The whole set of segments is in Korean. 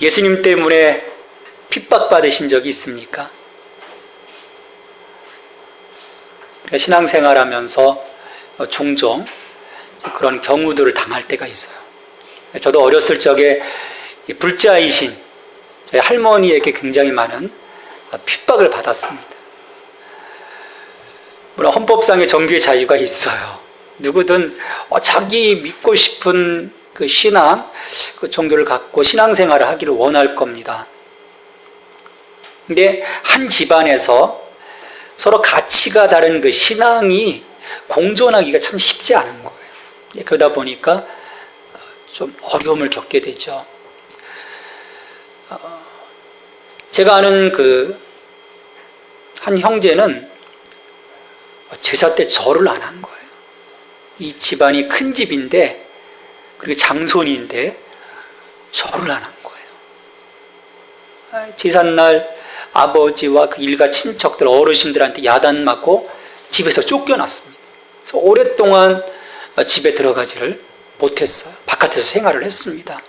예수님 때문에 핍박받으신 적이 있습니까? 신앙생활하면서 종종 그런 경우들을 당할 때가 있어요. 저도 어렸을 적에 불자이신 저희 할머니에게 굉장히 많은 핍박을 받았습니다. 물론 헌법상의 종교의 자유가 있어요. 누구든 자기 믿고 싶은 그 신앙, 그 종교를 갖고 신앙생활을 하기를 원할 겁니다. 근데 한 집안에서 서로 가치가 다른 그 신앙이 공존하기가 참 쉽지 않은 거예요. 그러다 보니까 좀 어려움을 겪게 되죠. 제가 아는 그 한 형제는 제사 때 절을 안 한 거예요. 이 집안이 큰 집인데, 그리고 장손인데 절을 안 한 거예요. 제삿날 아버지와 그 일가 친척들, 어르신들한테 야단 맞고 집에서 쫓겨났습니다. 그래서 오랫동안 집에 들어가지를 못했어요. 바깥에서 생활을 했습니다.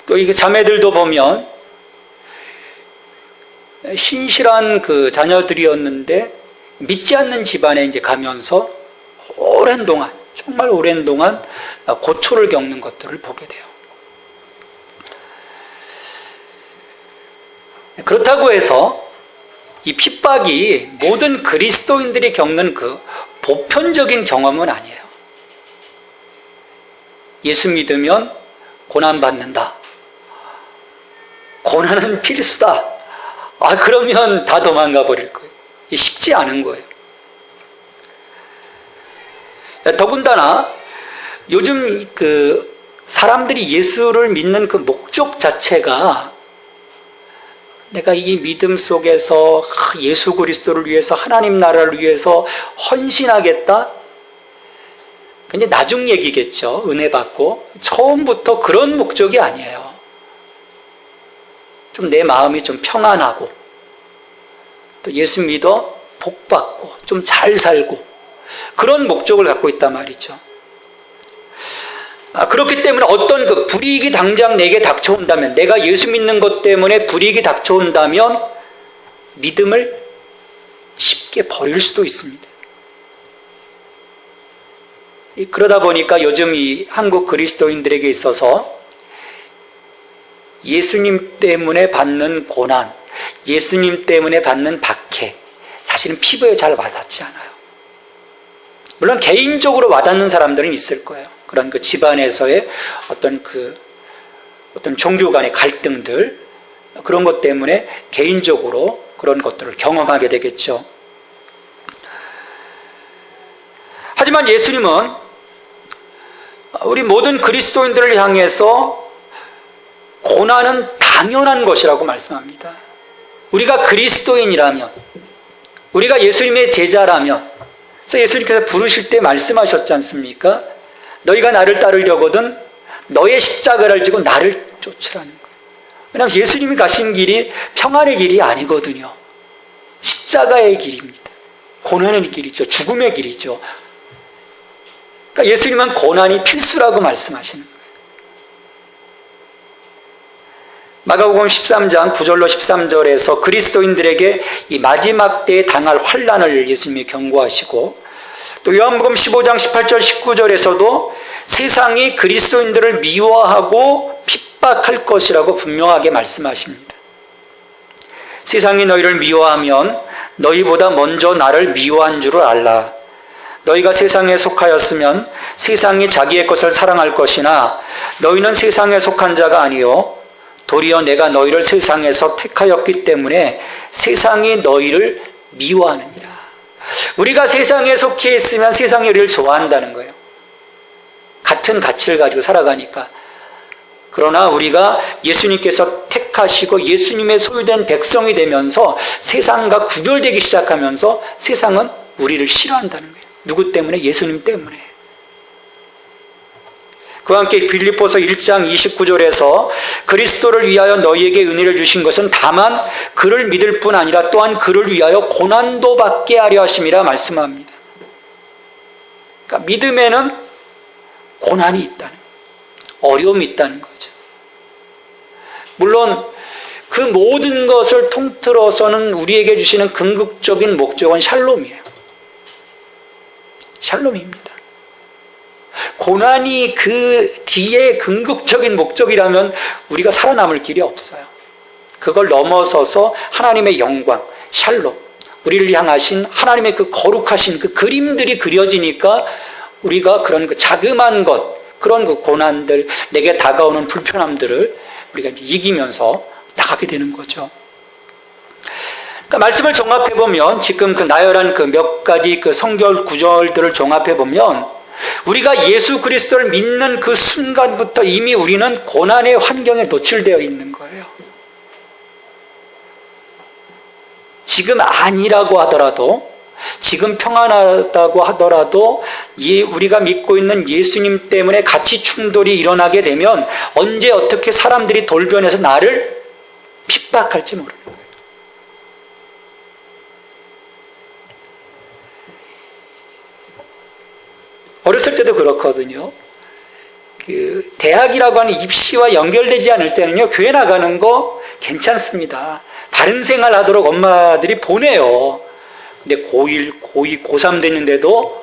또 이게 자매들도 보면 신실한 그 자녀들이었는데 믿지 않는 집안에 이제 가면서 오랜 동안, 정말 오랜 동안 고초를 겪는 것들을 보게 돼요. 그렇다고 해서 이 핍박이 모든 그리스도인들이 겪는 그 보편적인 경험은 아니에요. 예수 믿으면 고난받는다. 고난은 필수다. 그러면 다 도망가 버릴 거예요. 쉽지 않은 거예요. 더군다나 요즘 그 사람들이 예수를 믿는 그 목적 자체가 내가 이 믿음 속에서 예수 그리스도를 위해서, 하나님 나라를 위해서 헌신하겠다? 근데 나중 얘기겠죠. 은혜 받고. 처음부터 그런 목적이 아니에요. 좀 내 마음이 좀 평안하고, 또 예수 믿어 복 받고, 좀 잘 살고, 그런 목적을 갖고 있단 말이죠. 그렇기 때문에 어떤 그 불이익이 당장 내게 닥쳐온다면, 내가 예수 믿는 것 때문에 불이익이 닥쳐온다면 믿음을 쉽게 버릴 수도 있습니다. 그러다 보니까 요즘 이 한국 그리스도인들에게 있어서 예수님 때문에 받는 고난, 예수님 때문에 받는 박해, 사실은 피부에 잘 와닿지 않아요. 물론 개인적으로 와닿는 사람들은 있을 거예요. 그런 그 집안에서의 어떤 종교 간의 갈등들, 그런 것 때문에 개인적으로 그런 것들을 경험하게 되겠죠. 하지만 예수님은 우리 모든 그리스도인들을 향해서 고난은 당연한 것이라고 말씀합니다. 우리가 그리스도인이라면, 우리가 예수님의 제자라면, 그래서 예수님께서 부르실 때 말씀하셨지 않습니까? 너희가 나를 따르려거든 너의 십자가를 지고 나를 쫓으라는 거예요. 왜냐하면 예수님이 가신 길이 평안의 길이 아니거든요. 십자가의 길입니다. 고난의 길이죠. 죽음의 길이죠. 그러니까 예수님은 고난이 필수라고 말씀하시는 거예요. 마가복음 13장 9절로 13절에서 그리스도인들에게 이 마지막 때에 당할 환난을 예수님이 경고하시고, 또 요한복음 15장 18절 19절에서도 세상이 그리스도인들을 미워하고 핍박할 것이라고 분명하게 말씀하십니다. 세상이 너희를 미워하면 너희보다 먼저 나를 미워한 줄을 알라. 너희가 세상에 속하였으면 세상이 자기의 것을 사랑할 것이나 너희는 세상에 속한 자가 아니요 도리어 내가 너희를 세상에서 택하였기 때문에 세상이 너희를 미워하느니라. 우리가 세상에 속해 있으면 세상이 우리를 좋아한다는 거예요. 같은 가치를 가지고 살아가니까. 그러나 우리가 예수님께서 택하시고 예수님의 소유된 백성이 되면서 세상과 구별되기 시작하면서 세상은 우리를 싫어한다는 거예요. 누구 때문에? 예수님 때문에. 그와 함께 빌립보서 1장 29절에서 그리스도를 위하여 너희에게 은혜를 주신 것은 다만 그를 믿을 뿐 아니라 또한 그를 위하여 고난도 받게 하려 하심이라 말씀합니다. 그러니까 믿음에는 고난이 있다는, 어려움이 있다는 거죠. 물론 그 모든 것을 통틀어서는 우리에게 주시는 궁극적인 목적은 샬롬이에요. 샬롬입니다. 고난이 그 뒤에 궁극적인 목적이라면 우리가 살아남을 길이 없어요. 그걸 넘어서서 하나님의 영광, 샬롬, 우리를 향하신 하나님의 그 거룩하신 그 그림들이 그려지니까 우리가 그런 그 자그마한 것, 그런 그 고난들, 내게 다가오는 불편함들을 우리가 이제 이기면서 나가게 되는 거죠. 그러니까 말씀을 종합해보면, 지금 그 나열한 그 몇 가지 그 성경 구절들을 종합해보면, 우리가 예수 그리스도를 믿는 그 순간부터 이미 우리는 고난의 환경에 노출되어 있는 거예요. 지금 아니라고 하더라도, 지금 평안하다고 하더라도 우리가 믿고 있는 예수님 때문에 가치 충돌이 일어나게 되면 언제 어떻게 사람들이 돌변해서 나를 핍박할지 모르는 거예요. 어렸을 때도 그렇거든요. 그 대학이라고 하는 입시와 연결되지 않을 때는요, 교회 나가는 거 괜찮습니다. 바른 생활 하도록 엄마들이 보내요. 근데 고1, 고2, 고3 됐는데도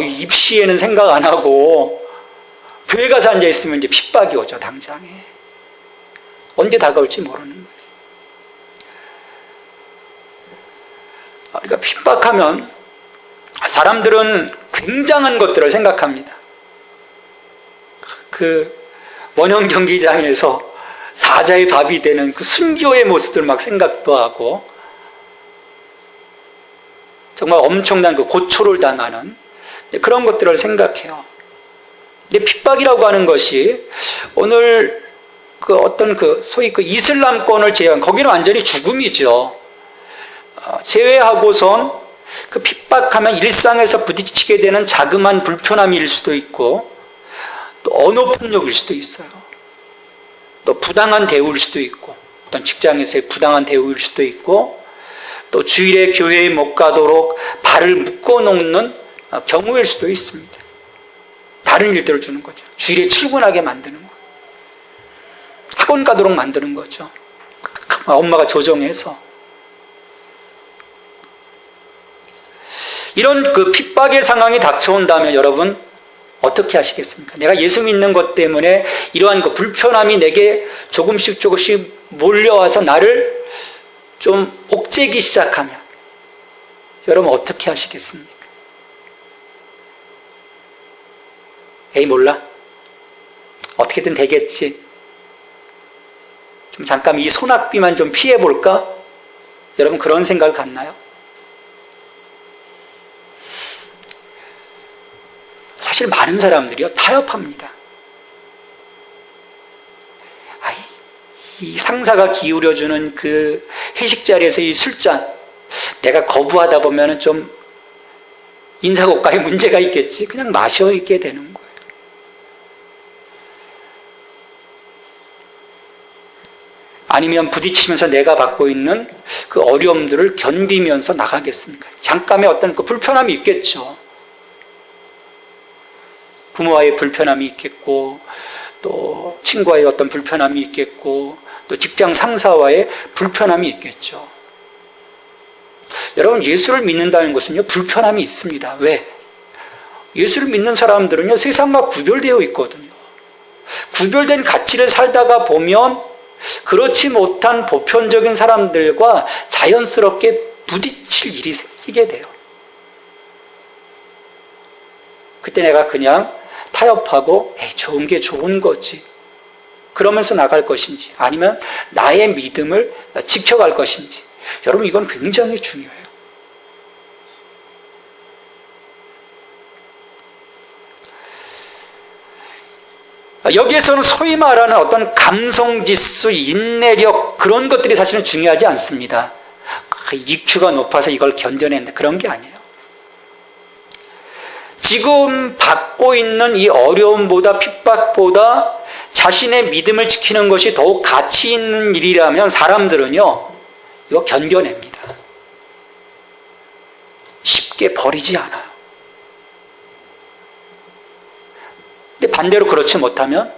입시에는 생각 안 하고 교회 가서 앉아있으면 이제 핍박이 오죠, 당장에. 언제 다가올지 모르는 거예요. 그러니까 핍박하면 사람들은 굉장한 것들을 생각합니다. 그 원형 경기장에서 사자의 밥이 되는 그 순교의 모습들 막 생각도 하고, 정말 엄청난 그 고초를 당하는 그런 것들을 생각해요. 근데 핍박이라고 하는 것이 오늘 그 어떤 그 소위 그 이슬람권을 제외한, 거기는 완전히 죽음이죠. 제외하고선 그 핍박하면 일상에서 부딪히게 되는 자그마한 불편함일 수도 있고, 또 언어 폭력일 수도 있어요. 또 부당한 대우일 수도 있고, 어떤 직장에서의 부당한 대우일 수도 있고, 또 주일에 교회에 못 가도록 발을 묶어놓는 경우일 수도 있습니다. 다른 일들을 주는 거죠. 주일에 출근하게 만드는 거예요. 학원 가도록 만드는 거죠. 엄마가 조정해서. 이런 그 핍박의 상황이 닥쳐온다면 여러분 어떻게 하시겠습니까? 내가 예수 믿는 것 때문에 이러한 그 불편함이 내게 조금씩 몰려와서 나를 좀 옥죄기 시작하면 여러분 어떻게 하시겠습니까? 에이 몰라, 어떻게든 되겠지, 좀 잠깐 이 소낙비만 좀 피해볼까? 여러분 그런 생각을 갖나요? 사실 많은 사람들이요 타협합니다. 이 상사가 기울여주는 그 회식 자리에서 이 술잔, 내가 거부하다 보면 좀 인사고과에 문제가 있겠지, 그냥 마셔 있게 되는 거예요. 아니면 부딪히면서 내가 받고 있는 그 어려움들을 견디면서 나가겠습니까? 잠깐의 어떤 그 불편함이 있겠죠. 부모와의 불편함이 있겠고, 또 친구와의 어떤 불편함이 있겠고, 또 직장 상사와의 불편함이 있겠죠. 여러분, 예수를 믿는다는 것은요 불편함이 있습니다. 왜? 예수를 믿는 사람들은요 세상과 구별되어 있거든요. 구별된 가치를 살다가 보면 그렇지 못한 보편적인 사람들과 자연스럽게 부딪힐 일이 생기게 돼요. 그때 내가 그냥 타협하고 좋은 게 좋은 거지 그러면서 나갈 것인지, 아니면 나의 믿음을 지켜갈 것인지, 여러분 이건 굉장히 중요해요. 여기에서는 소위 말하는 어떤 감성지수, 인내력, 그런 것들이 사실은 중요하지 않습니다. EQ가 높아서 이걸 견뎌낸다, 그런 게 아니에요. 지금 받고 있는 이 어려움보다, 핍박보다 자신의 믿음을 지키는 것이 더욱 가치 있는 일이라면 사람들은요 이거 견뎌냅니다. 쉽게 버리지 않아요. 근데 반대로 그렇지 못하면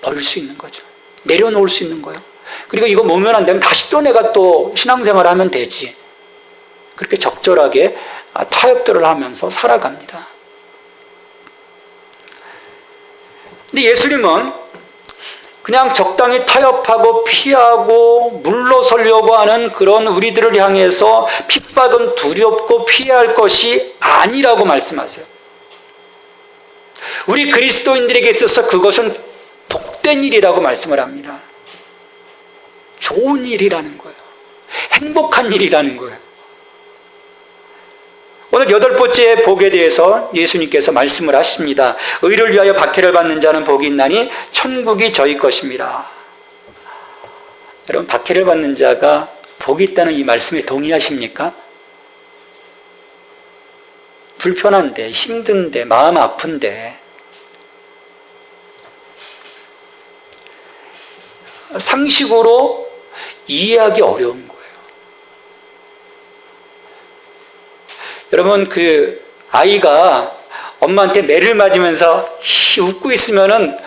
버릴 수 있는 거죠. 내려놓을 수 있는 거예요. 그리고 이거 모면 안 되면 다시 또 내가 또 신앙생활을 하면 되지. 그렇게 적절하게 타협들을 하면서 살아갑니다. 근데 예수님은 그냥 적당히 타협하고 피하고 물러서려고 하는 그런 우리들을 향해서 핍박은 두렵고 피해야 할 것이 아니라고 말씀하세요. 우리 그리스도인들에게 있어서 그것은 복된 일이라고 말씀을 합니다. 좋은 일이라는 거예요. 행복한 일이라는 거예요. 오늘 8번째 복에 대해서 예수님께서 말씀을 하십니다. 의를 위하여 박해를 받는 자는 복이 있나니 천국이 저희 것입니다. 여러분, 박해를 받는 자가 복이 있다는 이 말씀에 동의하십니까? 불편한데, 힘든데, 마음 아픈데 상식으로 이해하기 어려운 거예요. 여러분, 그 아이가 엄마한테 매를 맞으면서 웃고 있으면은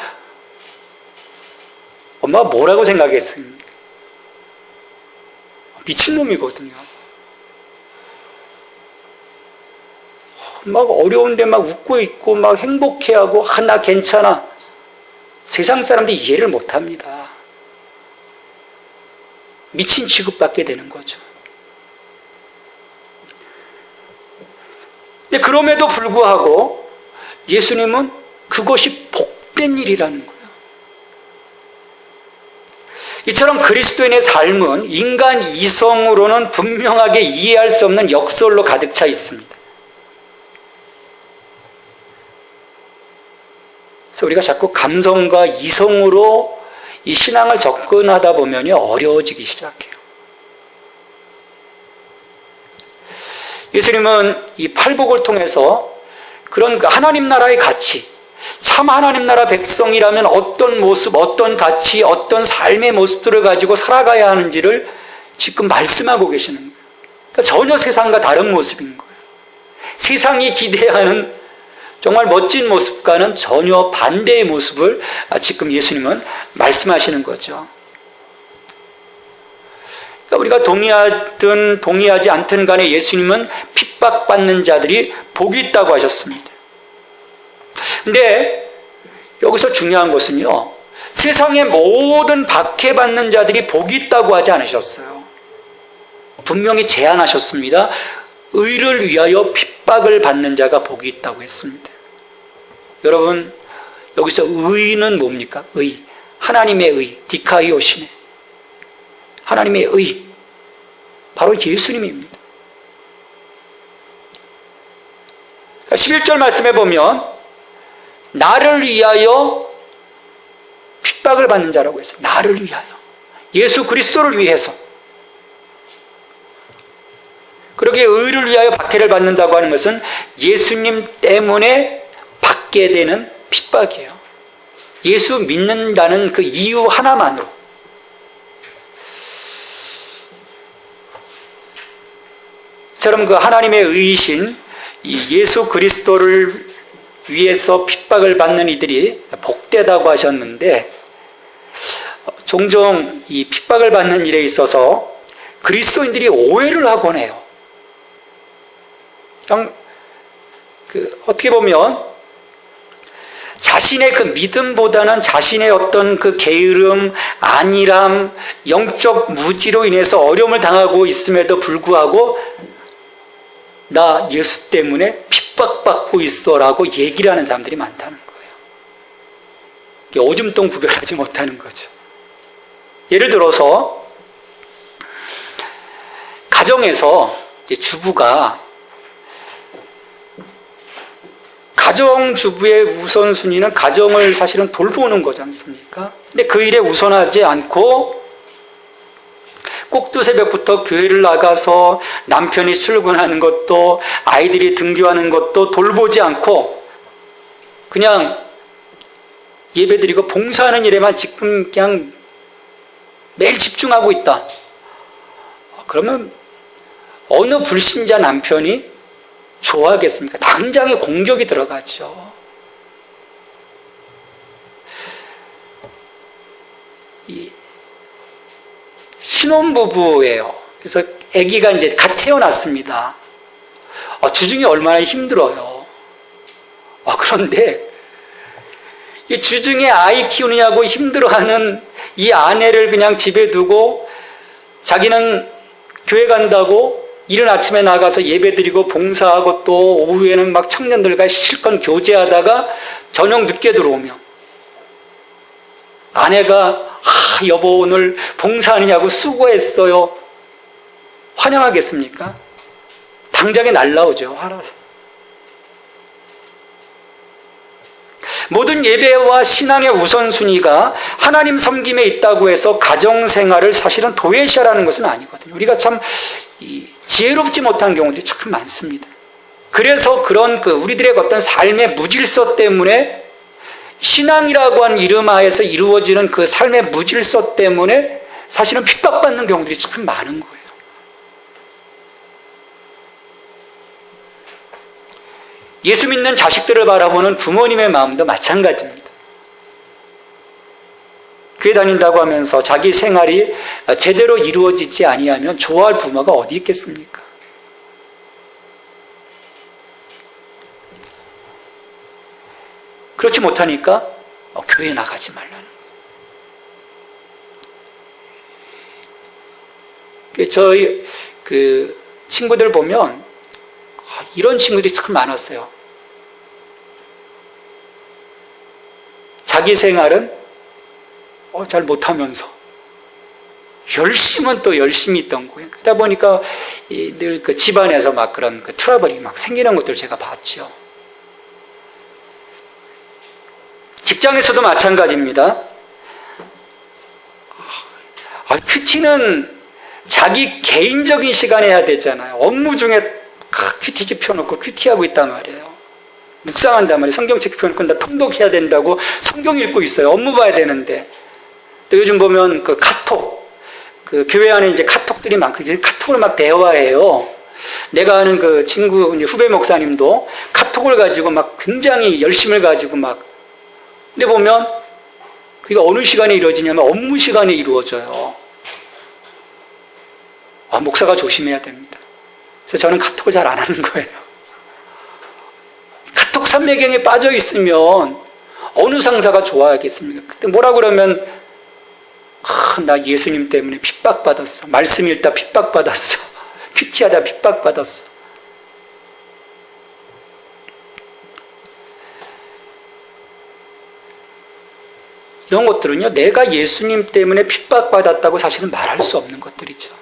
엄마가 뭐라고 생각했습니까? 미친놈이거든요. 막 어려운데 막 웃고 있고 막 행복해하고 나 괜찮아. 세상 사람들이 이해를 못합니다. 미친 취급받게 되는 거죠. 그럼에도 불구하고 예수님은 그것이 복된 일이라는 거예요. 이처럼 그리스도인의 삶은 인간 이성으로는 분명하게 이해할 수 없는 역설로 가득 차 있습니다. 그래서 우리가 자꾸 감성과 이성으로 이 신앙을 접근하다 보면 어려워지기 시작해요. 예수님은 이 팔복을 통해서 그런 하나님 나라의 가치, 참 하나님 나라 백성이라면 어떤 모습, 어떤 가치, 어떤 삶의 모습들을 가지고 살아가야 하는지를 지금 말씀하고 계시는 거예요. 그러니까 전혀 세상과 다른 모습인 거예요. 세상이 기대하는 정말 멋진 모습과는 전혀 반대의 모습을 지금 예수님은 말씀하시는 거죠. 우리가 동의하든 동의하지 않든 간에 예수님은 핍박받는 자들이 복이 있다고 하셨습니다. 근데 여기서 중요한 것은요, 세상의 모든 박해받는 자들이 복이 있다고 하지 않으셨어요. 분명히 제안하셨습니다. 의를 위하여 핍박을 받는 자가 복이 있다고 했습니다. 여러분, 여기서 의는 뭡니까? 의. 하나님의 의. 디카이오시네. 하나님의 의, 바로 예수님입니다. 11절 말씀에 보면 나를 위하여 핍박을 받는 자라고 했어요. 나를 위하여. 예수 그리스도를 위해서. 그러기에 의를 위하여 박해를 받는다고 하는 것은 예수님 때문에 받게 되는 핍박이에요. 예수 믿는다는 그 이유 하나만으로. 처럼 그 하나님의 의이신 이 예수 그리스도를 위해서 핍박을 받는 이들이 복되다고 하셨는데, 종종 이 핍박을 받는 일에 있어서 그리스도인들이 오해를 하곤 해요. 그냥 어떻게 보면 자신의 그 믿음보다는 자신의 어떤 그 게으름, 안일함, 영적 무지로 인해서 어려움을 당하고 있음에도 불구하고 나 예수 때문에 핍박받고 있어라고 얘기를 하는 사람들이 많다는 거예요. 오줌통 구별하지 못하는 거죠. 예를 들어서 가정에서 주부가, 가정주부의 우선순위는 가정을 사실은 돌보는 거지 않습니까? 근데 그 일에 우선하지 않고 꼭두새벽부터 교회를 나가서 남편이 출근하는 것도, 아이들이 등교하는 것도 돌보지 않고 그냥 예배드리고 봉사하는 일에만 지금 그냥 매일 집중하고 있다. 그러면 어느 불신자 남편이 좋아하겠습니까? 당장에 공격이 들어가죠. 이 신혼부부예요. 그래서 아기가 이제 갓 태어났습니다. 주중에 얼마나 힘들어요. 그런데 이 주중에 아이 키우느냐고 힘들어하는 이 아내를 그냥 집에 두고 자기는 교회 간다고 이른 아침에 나가서 예배드리고 봉사하고 또 오후에는 막 청년들과 실컷 교제하다가 저녁 늦게 들어오며 아내가 여보 오늘 봉사하느냐고 수고했어요. 환영하겠습니까? 당장에 날라오죠. 화나서. 모든 예배와 신앙의 우선순위가 하나님 섬김에 있다고 해서 가정생활을 사실은 도외시하라는 것은 아니거든요. 우리가 참 지혜롭지 못한 경우들이 참 많습니다. 그래서 그런 우리들의 어떤 삶의 무질서 때문에 신앙이라고 하는 이름 하에서 이루어지는 그 삶의 무질서 때문에 사실은 핍박받는 경우들이 참 많은 거예요. 예수 믿는 자식들을 바라보는 부모님의 마음도 마찬가지입니다. 교회 다닌다고 하면서 자기 생활이 제대로 이루어지지 아니하면 좋아할 부모가 어디 있겠습니까? 그렇지 못하니까 교회 나가지 말라는 거예요. 저희 친구들 보면 이런 친구들이 참 많았어요. 자기 생활은 잘 못하면서 열심은 또 열심히 있던 거예요. 그러다 보니까 늘 집안에서 막 그런 트러블이 막 생기는 것들을 제가 봤죠. 직장에서도 마찬가지입니다. 큐티는 자기 개인적인 시간에 해야 되잖아요. 업무 중에 큐티집 펴놓고 큐티하고 있단 말이에요. 묵상한단 말이에요. 성경책 펴놓고 나 통독해야 된다고 성경 읽고 있어요. 업무 봐야 되는데. 또 요즘 보면 카톡, 교회 안에 이제 카톡들이 많고 카톡을 막 대화해요. 내가 아는 친구 후배 목사님도 카톡을 가지고 막 굉장히 열심을 가지고 막. 근데 보면 그게 어느 시간에 이루어지냐면 업무 시간에 이루어져요. 목사가 조심해야 됩니다. 그래서 저는 카톡을 잘 안 하는 거예요. 카톡 삼매경에 빠져 있으면 어느 상사가 좋아하겠습니까? 그때 뭐라 그러면 나 예수님 때문에 핍박받았어. 말씀 읽다 핍박받았어. 큐티하다 핍박받았어. 이런 것들은요, 내가 예수님 때문에 핍박받았다고 사실은 말할 수 없는 것들이죠.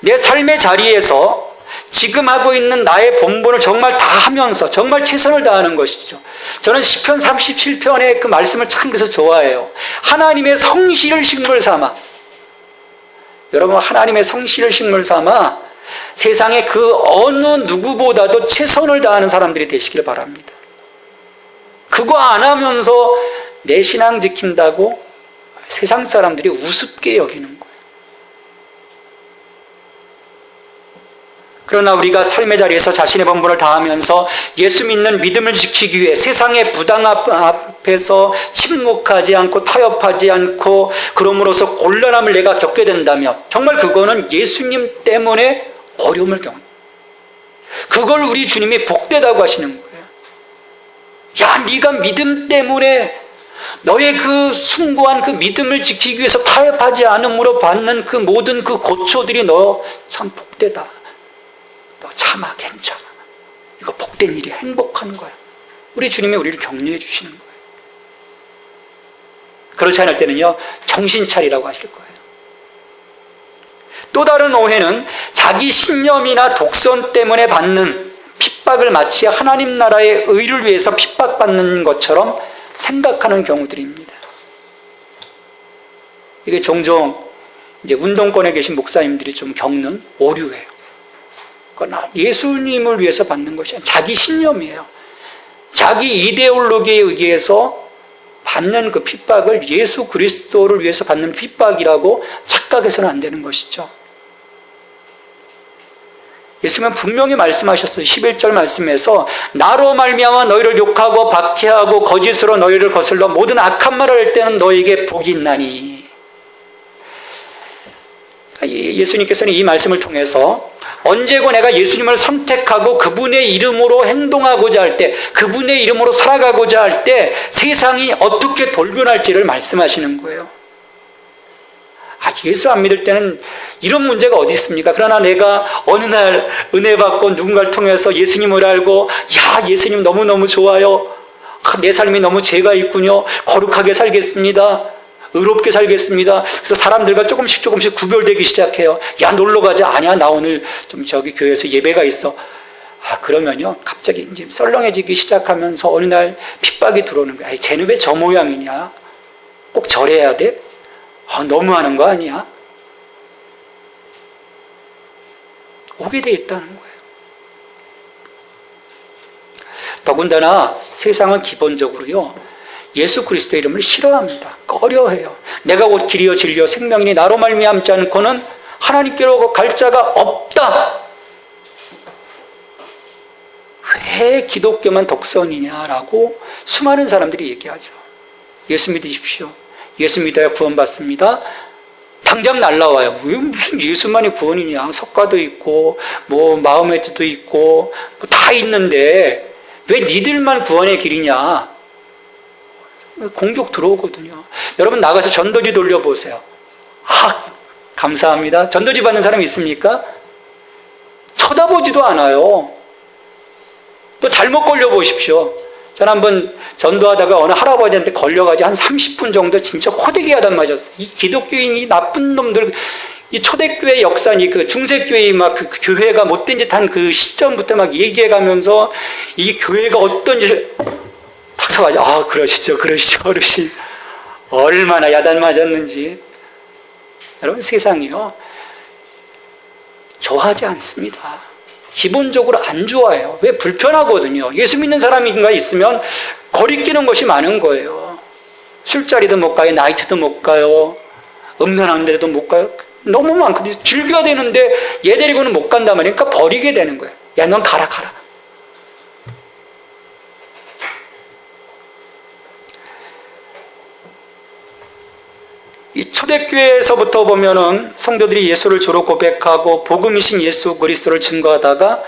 내 삶의 자리에서 지금 하고 있는 나의 본분을 정말 다 하면서 정말 최선을 다하는 것이죠. 저는 시편 37편의 그 말씀을 참 그래서 좋아해요. 하나님의 성실을 식물 삼아. 여러분, 하나님의 성실을 식물 삼아 세상의 그 어느 누구보다도 최선을 다하는 사람들이 되시길 바랍니다. 그거 안 하면서 내 신앙 지킨다고 세상 사람들이 우습게 여기는 거예요. 그러나 우리가 삶의 자리에서 자신의 본분을 다하면서 예수 믿는 믿음을 지키기 위해 세상의 부당 앞에서 침묵하지 않고 타협하지 않고 그럼으로써 곤란함을 내가 겪게 된다면 정말 그거는 예수님 때문에 어려움을 겪는, 그걸 우리 주님이 복되다고 하시는 거예요. 야, 네가 믿음 때문에 너의 그 숭고한 그 믿음을 지키기 위해서 타협하지 않음으로 받는 그 모든 그 고초들이 너 참 복되다. 너 참아, 괜찮아. 이거 복된 일이 행복한 거야. 우리 주님이 우리를 격려해 주시는 거예요. 그렇지 않을 때는요, 정신 차리라고 하실 거예요. 또 다른 오해는 자기 신념이나 독선 때문에 받는 핍박을 마치 하나님 나라의 의를 위해서 핍박받는 것처럼 생각하는 경우들입니다. 이게 종종 이제 운동권에 계신 목사님들이 좀 겪는 오류예요. 그러나 예수님을 위해서 받는 것이 아니라 자기 신념이에요. 자기 이데올로기에 의해서 받는 그 핍박을 예수 그리스도를 위해서 받는 핍박이라고 착각해서는 안 되는 것이죠. 예수님은 분명히 말씀하셨어요. 11절 말씀에서 나로 말미암아 너희를 욕하고 박해하고 거짓으로 너희를 거슬러 모든 악한 말을 할 때는 너희에게 복이 있나니. 예수님께서는 이 말씀을 통해서 언제고 내가 예수님을 선택하고 그분의 이름으로 행동하고자 할 때, 그분의 이름으로 살아가고자 할 때 세상이 어떻게 돌변할지를 말씀하시는 거예요. 예수 안 믿을 때는 이런 문제가 어디 있습니까? 그러나 내가 어느 날 은혜 받고 누군가를 통해서 예수님을 알고, 야, 예수님 너무너무 좋아요. 내 삶이 너무 죄가 있군요. 거룩하게 살겠습니다. 의롭게 살겠습니다. 그래서 사람들과 조금씩 구별되기 시작해요. 야, 놀러 가자. 아니야, 나 오늘 좀 저기 교회에서 예배가 있어. 그러면요, 갑자기 이제 썰렁해지기 시작하면서 어느 날 핍박이 들어오는 거야. 쟤는 왜 저 모양이냐? 꼭 저래야 돼? 너무하는 거 아니야? 오게 돼 있다는 거예요. 더군다나 세상은 기본적으로요, 예수 그리스도의 이름을 싫어합니다. 꺼려해요. 내가 곧 길이요 진리요 생명이니 나로 말미암지 않고는 하나님께로 갈 자가 없다. 왜 기독교만 독선이냐라고 수많은 사람들이 얘기하죠. 예수 믿으십시오. 예수 믿어야 구원받습니다. 당장 날라와요. 무슨 예수만이 구원이냐. 석가도 있고 뭐 마호메트도 있고 뭐 다 있는데 왜 니들만 구원의 길이냐. 공격 들어오거든요. 여러분 나가서 전도지 돌려보세요. 감사합니다. 전도지 받는 사람 있습니까? 쳐다보지도 않아요. 또 잘못 걸려보십시오. 저는 한번 전도하다가 어느 할아버지한테 걸려가지고 한 30분 정도 진짜 호되게 하다 맞았어요. 이 기독교인이 나쁜 놈들, 이 초대교회 역사니 그 중세교회 막 그 교회가 못된 짓 한 그 시점부터 막 얘기해가면서 이 교회가 어떤 짓을 탁 서가지고 그러시죠 어르신. 얼마나 야단 맞았는지. 여러분 세상이요, 좋아하지 않습니다. 기본적으로 안 좋아해요. 왜? 불편하거든요. 예수 믿는 사람인가 있으면 거리끼는 것이 많은 거예요. 술자리도 못 가요. 나이트도 못 가요. 음란한 데도 못 가요. 너무 많거든요. 즐겨야 되는데 얘 데리고는 못 간단 말이에요. 그러니까 버리게 되는 거예요. 야, 넌 가라. 이 초대교회에서부터 보면은 성도들이 예수를 주로 고백하고 복음이신 예수 그리스도를 증거하다가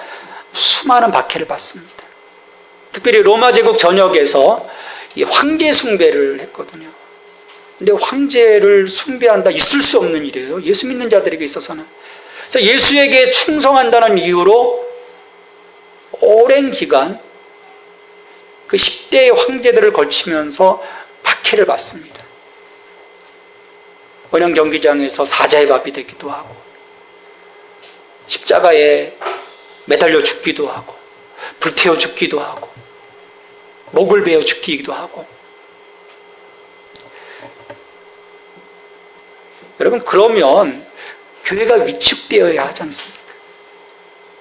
수많은 박해를 받습니다. 특별히 로마 제국 전역에서 이 황제 숭배를 했거든요. 근데 황제를 숭배한다, 있을 수 없는 일이에요. 예수 믿는 자들에게 있어서는. 그래서 예수에게 충성한다는 이유로 오랜 기간 그 10대의 황제들을 걸치면서 박해를 받습니다. 원형 경기장에서 사자의 밥이 되기도 하고, 십자가에 매달려 죽기도 하고, 불태워 죽기도 하고, 목을 베어 죽기도 하고. 여러분, 그러면 교회가 위축되어야 하지 않습니까?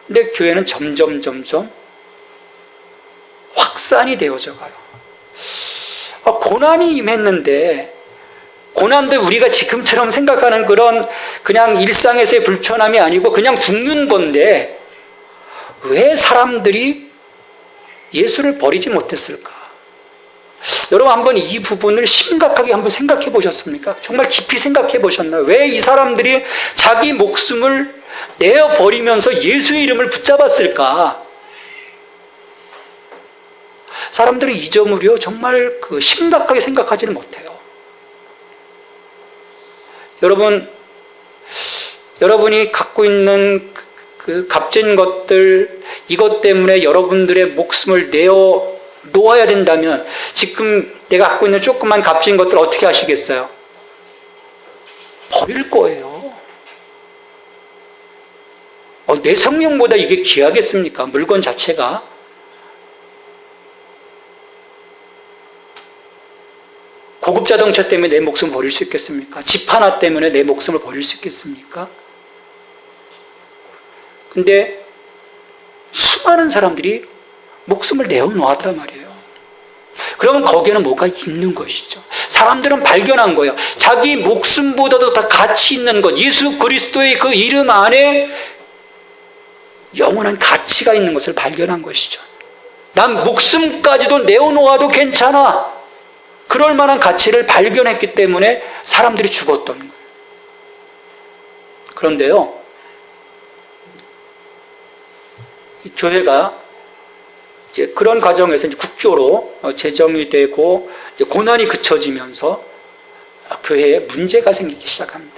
근데 교회는 점점 확산이 되어져 가요. 고난이 임했는데, 고난도 우리가 지금처럼 생각하는 그런 그냥 일상에서의 불편함이 아니고 그냥 죽는 건데 왜 사람들이 예수를 버리지 못했을까? 여러분 한번 이 부분을 심각하게 한번 생각해 보셨습니까? 정말 깊이 생각해 보셨나요? 왜 이 사람들이 자기 목숨을 내어버리면서 예수의 이름을 붙잡았을까? 사람들이 이 점을요 정말 심각하게 생각하지는 못해요. 여러분이 갖고 있는 그 값진 것들, 이것 때문에 여러분들의 목숨을 놓아야 된다면 지금 내가 갖고 있는 조그만 값진 것들 어떻게 하시겠어요? 버릴 거예요. 내 생명보다 이게 귀하겠습니까? 물건 자체가. 고급 자동차 때문에 내 목숨을 버릴 수 있겠습니까? 집 하나 때문에 내 목숨을 버릴 수 있겠습니까? 근데 수많은 사람들이 목숨을 내어놓았단 말이에요. 그러면 거기에는 뭐가 있는 것이죠. 사람들은 발견한 거예요. 자기 목숨보다도 더 가치 있는 것, 예수 그리스도의 그 이름 안에 영원한 가치가 있는 것을 발견한 것이죠. 난 목숨까지도 내어놓아도 괜찮아. 그럴 만한 가치를 발견했기 때문에 사람들이 죽었던 거예요. 그런데요, 이 교회가 이제 그런 과정에서 이제 국교로 제정이 되고 고난이 그쳐지면서 교회에 문제가 생기기 시작합니다.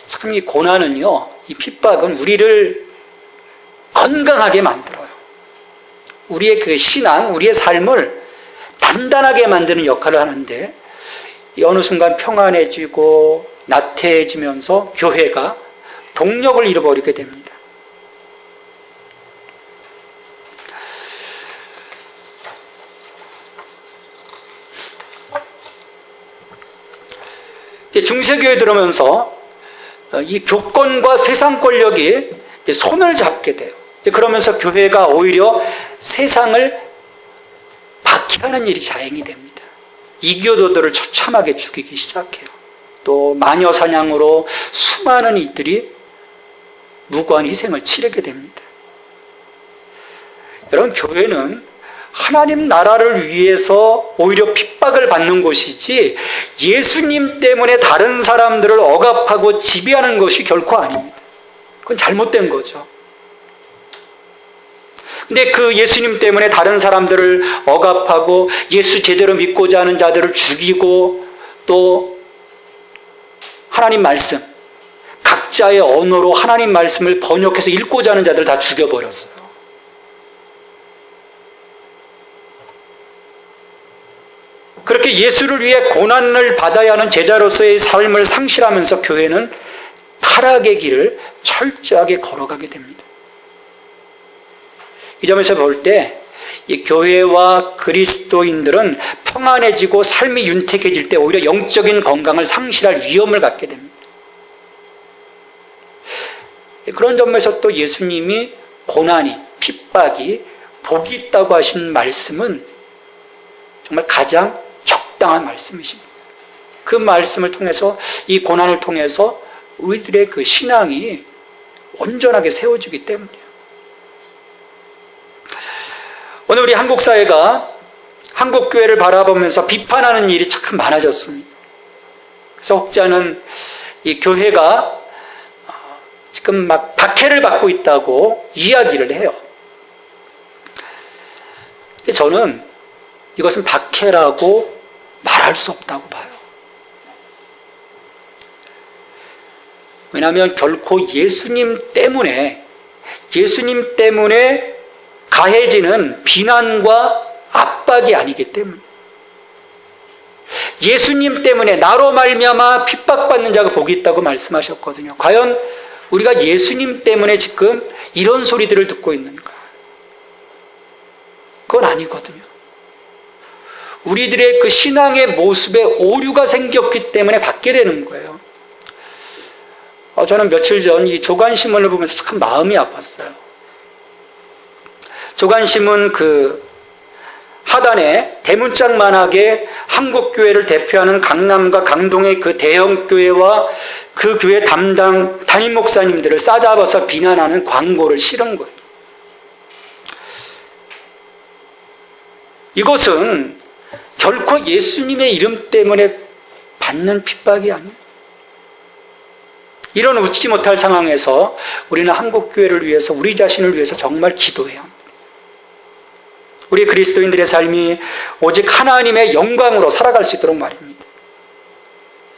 참 이 고난은요, 이 핍박은 우리를 건강하게 만들어요. 우리의 그 신앙, 우리의 삶을 단단하게 만드는 역할을 하는데, 어느 순간 평안해지고 나태해지면서 교회가 동력을 잃어버리게 됩니다. 중세교회 들어오면서 이 교권과 세상 권력이 손을 잡게 돼요. 그러면서 교회가 오히려 세상을 박해하는 일이 자행이 됩니다. 이교도들을 처참하게 죽이기 시작해요. 또 마녀 사냥으로 수많은 이들이 무고한 희생을 치르게 됩니다. 여러분, 교회는 하나님 나라를 위해서 오히려 핍박을 받는 곳이지 예수님 때문에 다른 사람들을 억압하고 지배하는 것이 결코 아닙니다. 그건 잘못된 거죠. 근데 그 예수님 때문에 다른 사람들을 억압하고 예수 제대로 믿고자 하는 자들을 죽이고, 또 하나님 말씀, 각자의 언어로 하나님 말씀을 번역해서 읽고자 하는 자들 다 죽여버렸어요. 그렇게 예수를 위해 고난을 받아야 하는 제자로서의 삶을 상실하면서 교회는 타락의 길을 철저하게 걸어가게 됩니다. 이 점에서 볼 때 이 교회와 그리스도인들은 평안해지고 삶이 윤택해질 때 오히려 영적인 건강을 상실할 위험을 갖게 됩니다. 그런 점에서 또 예수님이 고난이, 핍박이 복이 있다고 하신 말씀은 정말 가장 적당한 말씀이십니다. 그 말씀을 통해서, 이 고난을 통해서 우리들의 그 신앙이 온전하게 세워지기 때문이에요. 오늘 우리 한국 사회가 한국 교회를 바라보면서 비판하는 일이 참 많아졌습니다. 그래서 혹자는 이 교회가 지금 막 박해를 받고 있다고 이야기를 해요. 근데 저는 이것은 박해라고 말할 수 없다고 봐요. 왜냐하면 결코 예수님 때문에 가해지는 비난과 압박이 아니기 때문에, 예수님 때문에 나로 말미암아 핍박받는 자가 복이 있다고 말씀하셨거든요. 과연 우리가 예수님 때문에 지금 이런 소리들을 듣고 있는가? 그건 아니거든요. 우리들의 그 신앙의 모습에 오류가 생겼기 때문에 받게 되는 거예요. 저는 며칠 전 이 조간신문을 보면서 참 마음이 아팠어요. 조간신문 그 하단에 대문짝만하게 한국교회를 대표하는 강남과 강동의 그 대형교회와 그 교회 담당 담임 목사님들을 싸잡아서 비난하는 광고를 실은 거예요. 이것은 결코 예수님의 이름 때문에 받는 핍박이 아니에요. 이런 웃지 못할 상황에서 우리는 한국교회를 위해서, 우리 자신을 위해서 정말 기도해야 합니다. 우리 그리스도인들의 삶이 오직 하나님의 영광으로 살아갈 수 있도록 말입니다.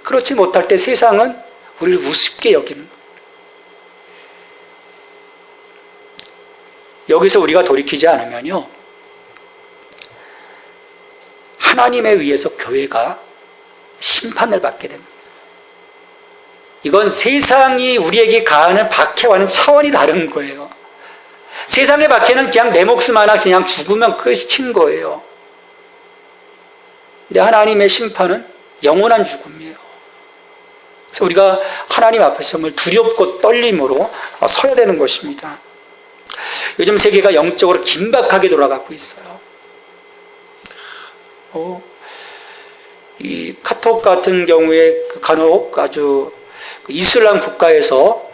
그렇지 못할 때 세상은 우리를 우습게 여기는 거예요. 여기서 우리가 돌이키지 않으면요, 하나님에 의해서 교회가 심판을 받게 됩니다. 이건 세상이 우리에게 가하는 박해와는 차원이 다른 거예요. 세상의 박해는 그냥 내 목숨 하나 그냥 죽으면 끝인 거예요. 근데 하나님의 심판은 영원한 죽음이에요. 그래서 우리가 하나님 앞에서 정말 두렵고 떨림으로 서야 되는 것입니다. 요즘 세계가 영적으로 긴박하게 돌아가고 있어요. 이 카톡 같은 경우에 간혹 아주 이슬람 국가에서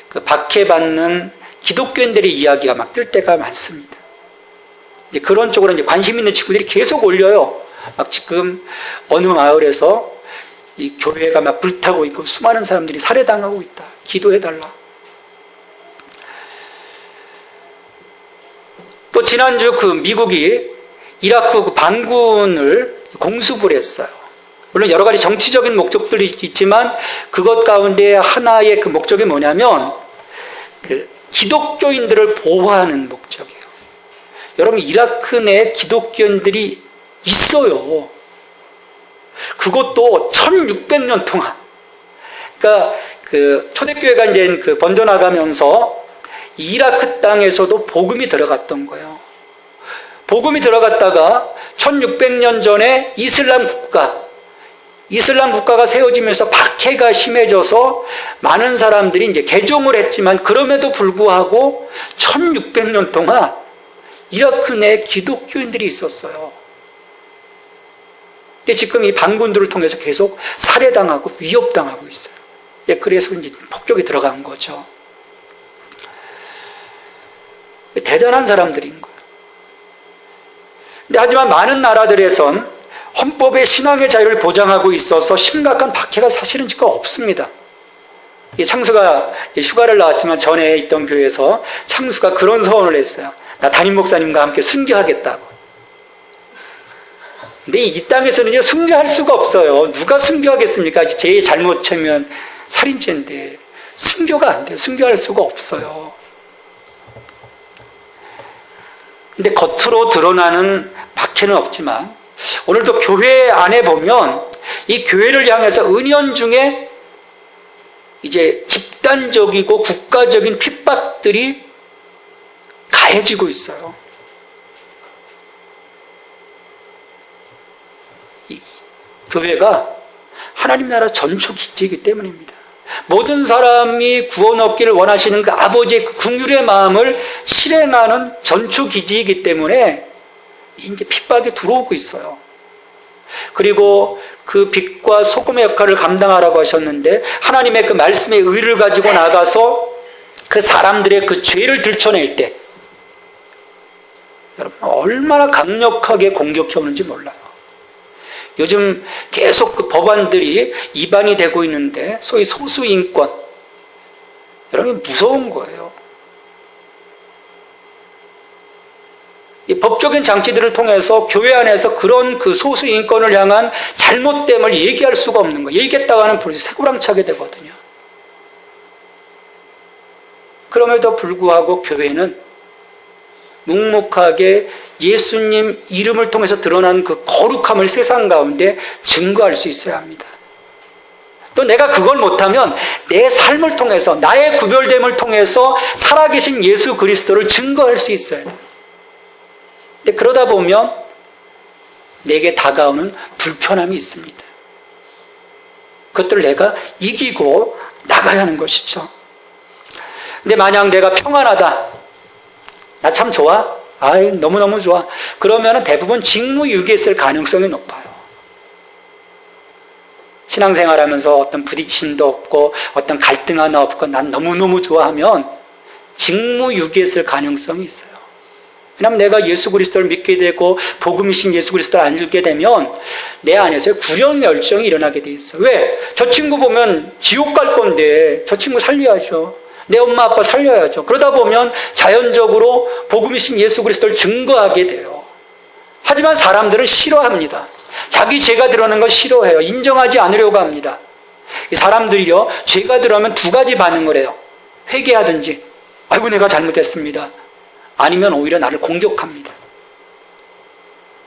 그 박해받는 기독교인들의 이야기가 막 뜰 때가 많습니다. 이제 그런 쪽으로 이제 관심 있는 친구들이 계속 올려요. 막 지금 어느 마을에서 이 교회가 막 불타고 있고 수많은 사람들이 살해당하고 있다. 기도해달라. 또 지난주 그 미국이 이라크 그 반군을 공습을 했어요. 물론 여러 가지 정치적인 목적들이 있지만 그것 가운데 하나의 그 목적이 뭐냐면 그 기독교인들을 보호하는 목적이에요. 여러분, 이라크 내 기독교인들이 있어요. 그것도 1600년 동안. 그러니까 그 초대교회가 이제 그 번져나가면서 이라크 땅에서도 복음이 들어갔던 거예요. 복음이 들어갔다가 1600년 전에 이슬람 국가가 세워지면서 박해가 심해져서 많은 사람들이 이제 개종을 했지만 그럼에도 불구하고 1600년 동안 이라크 내 기독교인들이 있었어요. 근데 지금 이 반군들을 통해서 계속 살해당하고 위협당하고 있어요. 그래서 이제 폭격이 들어간 거죠. 대단한 사람들인 거예요. 근데 하지만 많은 나라들에선 헌법에 신앙의 자유를 보장하고 있어서 심각한 박해가 사실은 지금 없습니다. 창수가 휴가를 나왔지만 전에 있던 교회에서 창수가 그런 서원을 했어요. 나 담임 목사님과 함께 순교하겠다고. 근데 이 땅에서는요, 순교할 수가 없어요. 누가 순교하겠습니까? 제 잘못하면 살인죄인데 순교가 안 돼요. 순교할 수가 없어요. 근데 겉으로 드러나는 박해는 없지만 오늘도 교회 안에 보면 이 교회를 향해서 은연중에 이제 집단적이고 국가적인 핍박들이 가해지고 있어요. 이 교회가 하나님 나라 전초 기지이기 때문입니다. 모든 사람이 구원 얻기를 원하시는 그 아버지의 그 긍휼의 마음을 실행하는 전초 기지이기 때문에 이제 핍박이 들어오고 있어요. 그리고 그 빛과 소금의 역할을 감당하라고 하셨는데 하나님의 그 말씀의 의를 가지고 나가서 그 사람들의 그 죄를 들춰낼 때 여러분 얼마나 강력하게 공격해 오는지 몰라요. 요즘 계속 그 법안들이 위반이 되고 있는데 소위 소수인권, 여러분 무서운 거예요. 이 법적인 장치들을 통해서 교회 안에서 그런 그 소수인권을 향한 잘못됨을 얘기할 수가 없는 거예요. 얘기했다가 하는 벌써 새구랑차게 되거든요. 그럼에도 불구하고 교회는 묵묵하게 예수님 이름을 통해서 드러난 그 거룩함을 세상 가운데 증거할 수 있어야 합니다. 또 내가 그걸 못하면 내 삶을 통해서 나의 구별됨을 통해서 살아계신 예수 그리스도를 증거할 수 있어야 돼요. 근데 그러다 보면 내게 다가오는 불편함이 있습니다. 그것들을 내가 이기고 나가야 하는 것이죠. 근데 만약 내가 평안하다, 나 참 좋아? 아이, 너무너무 좋아. 그러면 대부분 직무유기에 쓸 가능성이 높아요. 신앙생활 하면서 어떤 부딪힘도 없고 어떤 갈등 하나 없고 난 너무너무 좋아하면 직무유기에 쓸 가능성이 있어요. 왜냐하면 내가 예수 그리스도를 믿게 되고 복음이신 예수 그리스도를 알게 되면 내 안에서 구령 열정이 일어나게 돼 있어요. 왜? 저 친구 보면 지옥 갈 건데 저 친구 살려야죠. 내 엄마 아빠 살려야죠. 그러다 보면 자연적으로 복음이신 예수 그리스도를 증거하게 돼요. 하지만 사람들은 싫어합니다. 자기 죄가 드러나는 걸 싫어해요. 인정하지 않으려고 합니다. 이 사람들이요, 죄가 드러나면 두 가지 반응을 해요. 회개하든지 아이고 내가 잘못했습니다. 아니면 오히려 나를 공격합니다.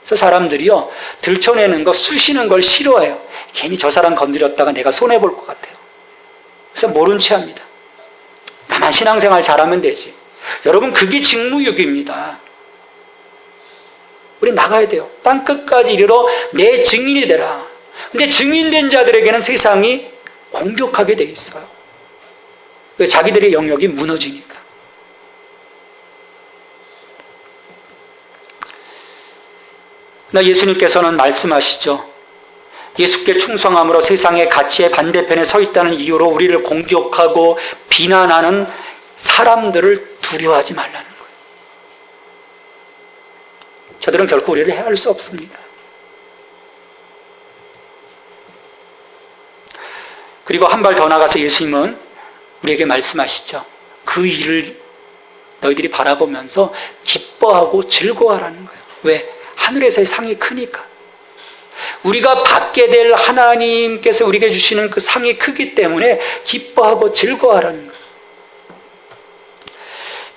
그래서 사람들이요, 들춰내는 거, 쑤시는 걸 싫어해요. 괜히 저 사람 건드렸다가 내가 손해볼 것 같아요. 그래서 모른 채 합니다. 나만 신앙생활 잘하면 되지. 여러분, 그게 직무유기입니다. 우리 나가야 돼요. 땅끝까지 이르러 내 증인이 되라. 근데 증인된 자들에게는 세상이 공격하게 돼 있어요. 자기들의 영역이 무너지니까. 그러나 예수님께서는 말씀하시죠. 예수께 충성함으로 세상의 가치의 반대편에 서 있다는 이유로 우리를 공격하고 비난하는 사람들을 두려워하지 말라는 거예요. 저들은 결코 우리를 해할 수 없습니다. 그리고 한 발 더 나가서 예수님은 우리에게 말씀하시죠. 그 일을 너희들이 바라보면서 기뻐하고 즐거워하라는 거예요. 왜? 하늘에서의 상이 크니까. 우리가 받게 될 하나님께서 우리에게 주시는 그 상이 크기 때문에 기뻐하고 즐거워하라는 거예요.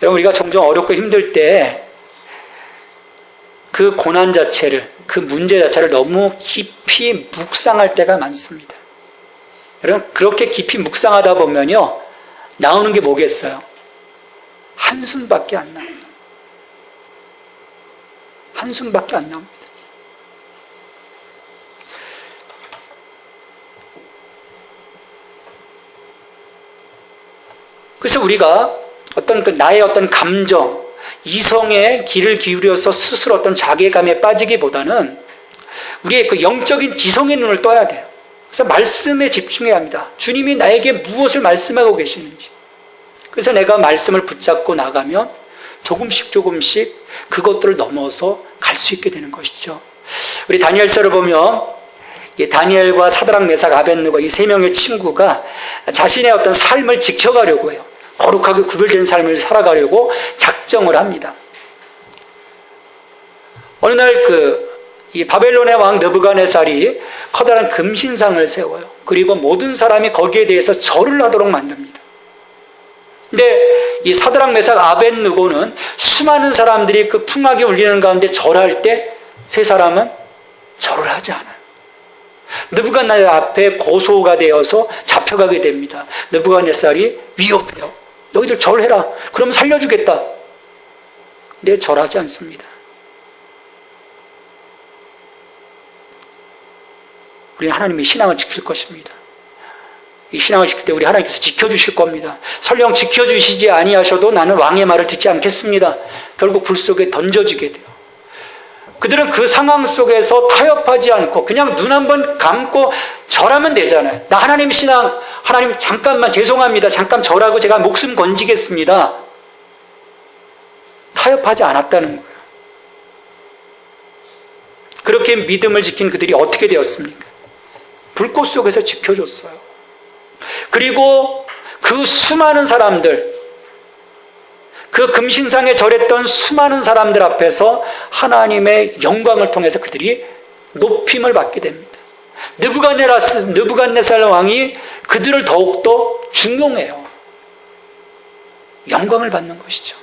여러분, 우리가 종종 어렵고 힘들 때 그 고난 자체를, 그 문제 자체를 너무 깊이 묵상할 때가 많습니다. 여러분, 그렇게 깊이 묵상하다 보면요, 나오는 게 뭐겠어요? 한숨밖에 안 나와요. 한숨밖에 안 나옵니다. 그래서 우리가 나의 어떤 감정, 이성의 귀를 기울여서 스스로 어떤 자괴감에 빠지기보다는 우리의 그 영적인 지성의 눈을 떠야 돼요. 그래서 말씀에 집중해야 합니다. 주님이 나에게 무엇을 말씀하고 계시는지. 그래서 내가 말씀을 붙잡고 나가면 조금씩 그것들을 넘어서 갈 수 있게 되는 것이죠. 우리 다니엘서를 보면 다니엘과 사드락, 메삭, 아벳느고 이 세 명의 친구가 자신의 어떤 삶을 지켜가려고 해요. 거룩하게 구별된 삶을 살아가려고 작정을 합니다. 어느 날 이 바벨론의 왕 느부갓네살이 커다란 금신상을 세워요. 그리고 모든 사람이 거기에 대해서 절을 하도록 만듭니다. 근데 이 사드락, 메삭, 아벳느고는 수많은 사람들이 그 풍악이 울리는 가운데 절할 때 세 사람은 절을 하지 않아요. 느부갓네살 앞에 고소가 되어서 잡혀가게 됩니다. 느부갓네살이 위협해요. 너희들 절해라. 그러면 살려주겠다. 근데 절하지 않습니다. 우리는 하나님의 신앙을 지킬 것입니다. 이 신앙을 지킬 때 우리 하나님께서 지켜주실 겁니다. 설령 지켜주시지 아니하셔도 나는 왕의 말을 듣지 않겠습니다. 결국 불 속에 던져지게 돼요. 그들은 그 상황 속에서 타협하지 않고 그냥 눈 한번 감고 절하면 되잖아요. 나 하나님 신앙, 하나님 잠깐만 죄송합니다. 잠깐 절하고 제가 목숨 건지겠습니다. 타협하지 않았다는 거예요. 그렇게 믿음을 지킨 그들이 어떻게 되었습니까? 불꽃 속에서 지켜줬어요. 그리고 그 수많은 사람들, 그 금신상에 절했던 수많은 사람들 앞에서 하나님의 영광을 통해서 그들이 높임을 받게 됩니다. 느부갓네살 왕이 그들을 더욱더 중용해요. 영광을 받는 것이죠.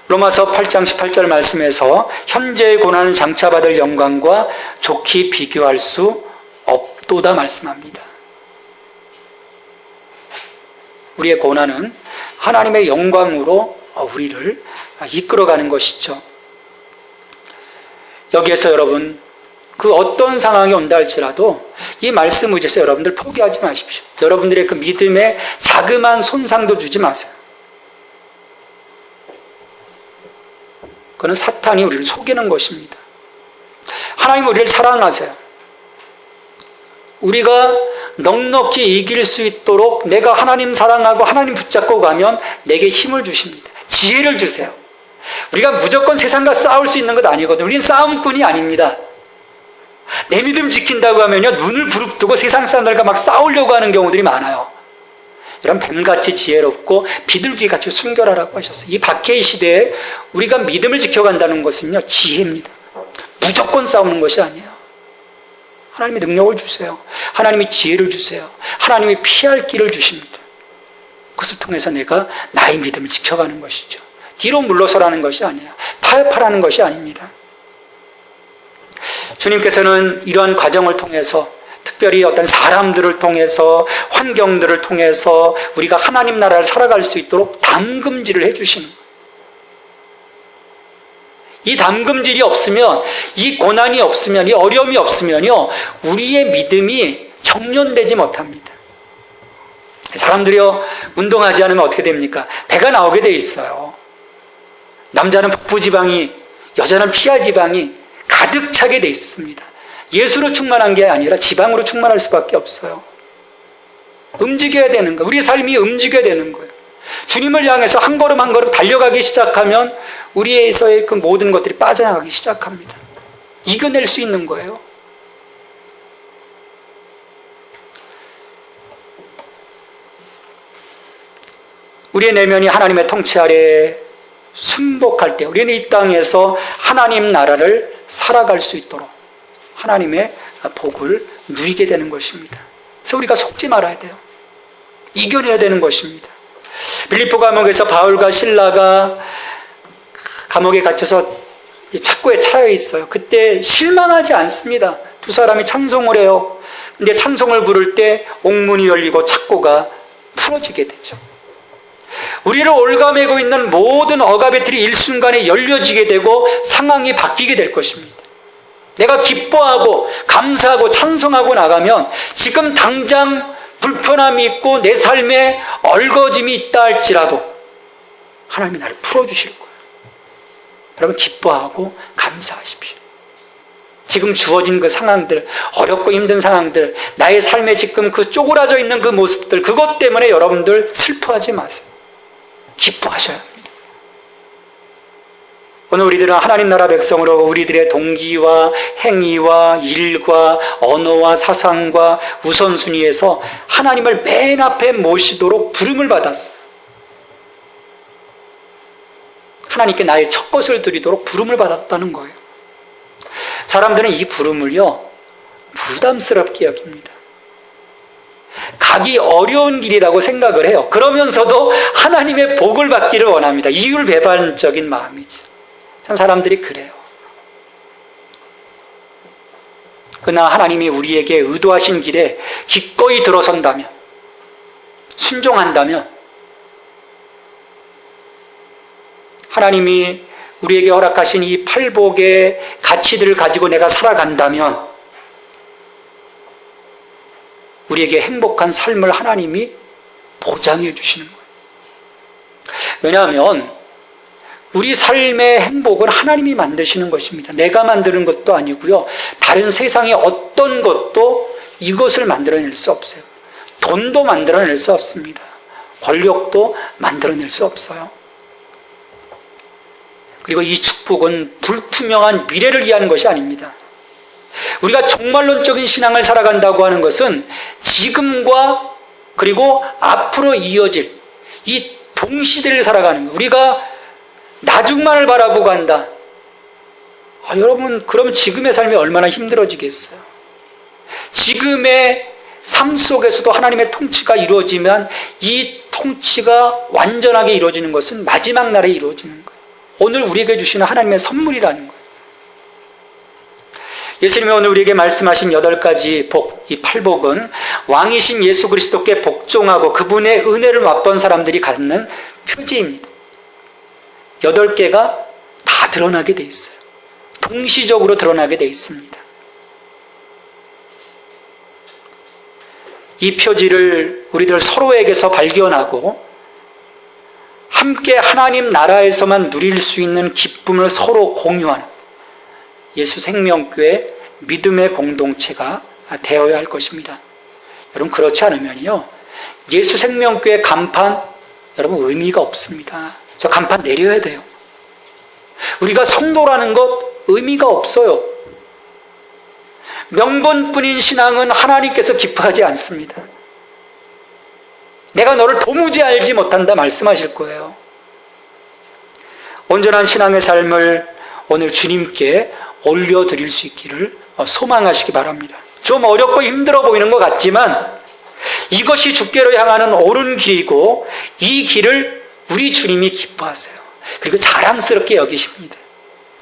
로마서 8장 18절 말씀에서 현재의 고난은 장차 받을 영광과 좋게 비교할 수 없도다 말씀합니다. 우리의 고난은 하나님의 영광으로 우리를 이끌어가는 것이죠. 여기에서 여러분, 그 어떤 상황이 온다 할지라도 이 말씀 의지해서 여러분들 포기하지 마십시오. 여러분들의 그 믿음에 자그마한 손상도 주지 마세요. 그건 사탄이 우리를 속이는 것입니다. 하나님 우리를 사랑하세요. 우리가 넉넉히 이길 수 있도록 내가 하나님 사랑하고 하나님 붙잡고 가면 내게 힘을 주십니다. 지혜를 주세요. 우리가 무조건 세상과 싸울 수 있는 것 아니거든요. 우리는 싸움꾼이 아닙니다. 내 믿음 지킨다고 하면요, 눈을 부릅뜨고 세상 사람들과 막 싸우려고 하는 경우들이 많아요. 이런 뱀같이 지혜롭고 비둘기같이 순결하라고 하셨어요. 이 박해의 시대에 우리가 믿음을 지켜간다는 것은요, 지혜입니다. 무조건 싸우는 것이 아니에요. 하나님이 능력을 주세요. 하나님이 지혜를 주세요. 하나님이 피할 길을 주십니다. 그것을 통해서 내가 나의 믿음을 지켜가는 것이죠. 뒤로 물러서라는 것이 아니에요. 타협하라는 것이 아닙니다. 주님께서는 이러한 과정을 통해서, 특별히 어떤 사람들을 통해서, 환경들을 통해서 우리가 하나님 나라를 살아갈 수 있도록 담금질을 해주시는 거예요. 이 담금질이 없으면, 이 고난이 없으면, 이 어려움이 없으면요, 우리의 믿음이 정련되지 못합니다. 사람들이요, 운동하지 않으면 어떻게 됩니까? 배가 나오게 돼 있어요. 남자는 복부지방이, 여자는 피하지방이 가득 차게 돼 있습니다. 예수로 충만한 게 아니라 지방으로 충만할 수밖에 없어요. 움직여야 되는 거예요. 우리의 삶이 움직여야 되는 거예요. 주님을 향해서 한 걸음 한 걸음 달려가기 시작하면 우리에서의 그 모든 것들이 빠져나가기 시작합니다. 이겨낼 수 있는 거예요. 우리의 내면이 하나님의 통치 아래 순복할 때 우리는 이 땅에서 하나님 나라를 살아갈 수 있도록 하나님의 복을 누리게 되는 것입니다. 그래서 우리가 속지 말아야 돼요. 이겨내야 되는 것입니다. 빌립보 감옥에서 바울과 실라가 감옥에 갇혀서 착고에 차여 있어요. 그때 실망하지 않습니다. 두 사람이 찬송을 해요. 근데 찬송을 부를 때 옥문이 열리고 착고가 풀어지게 되죠. 우리를 올가매고 있는 모든 억압의 틀이 일순간에 열려지게 되고 상황이 바뀌게 될 것입니다. 내가 기뻐하고 감사하고 찬송하고 나가면 지금 당장 불편함이 있고 내 삶에 얼거짐이 있다 할지라도 하나님이 나를 풀어주실 거예요. 여러분 기뻐하고 감사하십시오. 지금 주어진 그 상황들, 어렵고 힘든 상황들, 나의 삶에 지금 그 쪼그라져 있는 그 모습들, 그것 때문에 여러분들 슬퍼하지 마세요. 기뻐하셔야 합니다. 오늘 우리들은 하나님 나라 백성으로 우리들의 동기와 행위와 일과 언어와 사상과 우선순위에서 하나님을 맨 앞에 모시도록 부름을 받았어요. 하나님께 나의 첫 것을 드리도록 부름을 받았다는 거예요. 사람들은 이 부름을요 부담스럽게 여깁니다. 가기 어려운 길이라고 생각을 해요. 그러면서도 하나님의 복을 받기를 원합니다. 이율배반적인 마음이죠. 참 사람들이 그래요. 그러나 하나님이 우리에게 의도하신 길에 기꺼이 들어선다면, 순종한다면, 하나님이 우리에게 허락하신 이 팔복의 가치들을 가지고 내가 살아간다면 우리에게 행복한 삶을 하나님이 보장해 주시는 거예요. 왜냐하면 우리 삶의 행복은 하나님이 만드시는 것입니다. 내가 만드는 것도 아니고요. 다른 세상의 어떤 것도 이것을 만들어낼 수 없어요. 돈도 만들어낼 수 없습니다. 권력도 만들어낼 수 없어요. 그리고 이 축복은 불투명한 미래를 위한 것이 아닙니다. 우리가 종말론적인 신앙을 살아간다고 하는 것은 지금과 그리고 앞으로 이어질 이 동시대를 살아가는 것. 우리가 나중만을 바라보고 간다. 여러분, 그럼 지금의 삶이 얼마나 힘들어지겠어요? 지금의 삶 속에서도 하나님의 통치가 이루어지면 이 통치가 완전하게 이루어지는 것은 마지막 날에 이루어지는 거예요. 오늘 우리에게 주시는 하나님의 선물이라는 거예요. 예수님이 오늘 우리에게 말씀하신 8가지 복, 이 8복은 왕이신 예수 그리스도께 복종하고 그분의 은혜를 맛본 사람들이 갖는 표지입니다. 8개가 다 드러나게 돼 있어요. 동시적으로 드러나게 돼 있습니다. 이 표지를 우리들 서로에게서 발견하고 함께 하나님 나라에서만 누릴 수 있는 기쁨을 서로 공유하는 예수 생명교회 믿음의 공동체가 되어야 할 것입니다. 여러분, 그렇지 않으면요 예수 생명교회 간판 여러분 의미가 없습니다. 저 간판 내려야 돼요. 우리가 성도라는 것 의미가 없어요. 명분뿐인 신앙은 하나님께서 기뻐하지 않습니다. 내가 너를 도무지 알지 못한다 말씀하실 거예요. 온전한 신앙의 삶을 오늘 주님께 올려드릴 수 있기를 소망하시기 바랍니다. 좀 어렵고 힘들어 보이는 것 같지만 이것이 주께로 향하는 옳은 길이고 이 길을 우리 주님이 기뻐하세요. 그리고 자랑스럽게 여기십니다.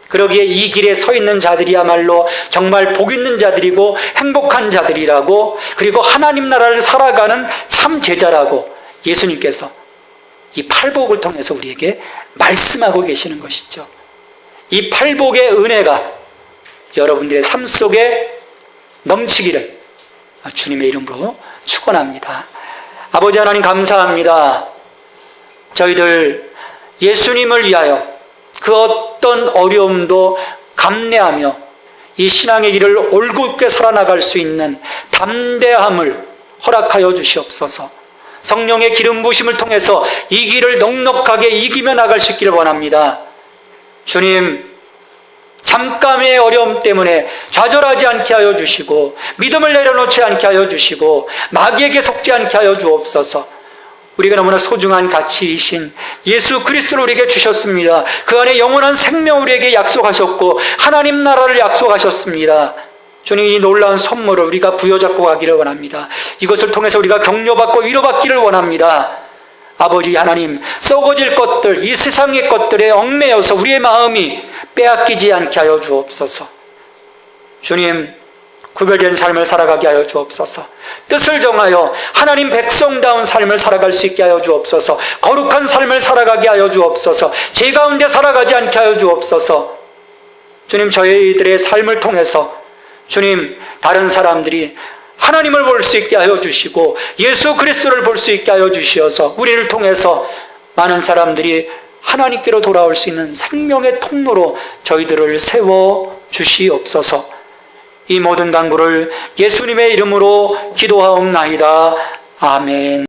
그러기에 이 길에 서 있는 자들이야말로 정말 복 있는 자들이고 행복한 자들이라고, 그리고 하나님 나라를 살아가는 참 제자라고 예수님께서 이 팔복을 통해서 우리에게 말씀하고 계시는 것이죠. 이 팔복의 은혜가 여러분들의 삶 속에 넘치기를 주님의 이름으로 축원합니다. 아버지 하나님 감사합니다. 저희들 예수님을 위하여 그 어떤 어려움도 감내하며 이 신앙의 길을 올곧게 살아나갈 수 있는 담대함을 허락하여 주시옵소서. 성령의 기름 부으심을 통해서 이 길을 넉넉하게 이기며 나갈 수 있기를 원합니다. 주님, 잠깐의 어려움 때문에 좌절하지 않게 하여 주시고 믿음을 내려놓지 않게 하여 주시고 마귀에게 속지 않게 하여 주옵소서. 우리가 너무나 소중한 가치이신 예수 그리스도를 우리에게 주셨습니다. 그 안에 영원한 생명 우리에게 약속하셨고 하나님 나라를 약속하셨습니다. 주님, 이 놀라운 선물을 우리가 부여잡고 가기를 원합니다. 이것을 통해서 우리가 격려받고 위로받기를 원합니다. 아버지 하나님, 썩어질 것들, 이 세상의 것들에 얽매여서 우리의 마음이 빼앗기지 않게 하여 주옵소서. 주님, 구별된 삶을 살아가게 하여 주옵소서. 뜻을 정하여 하나님 백성다운 삶을 살아갈 수 있게 하여 주옵소서. 거룩한 삶을 살아가게 하여 주옵소서. 죄 가운데 살아가지 않게 하여 주옵소서. 주님, 저희들의 삶을 통해서 주님, 다른 사람들이 하나님을 볼 수 있게 하여 주시고 예수 그리스도를 볼 수 있게 하여 주시어서 우리를 통해서 많은 사람들이 하나님께로 돌아올 수 있는 생명의 통로로 저희들을 세워 주시옵소서. 이 모든 간구를 예수님의 이름으로 기도하옵나이다. 아멘.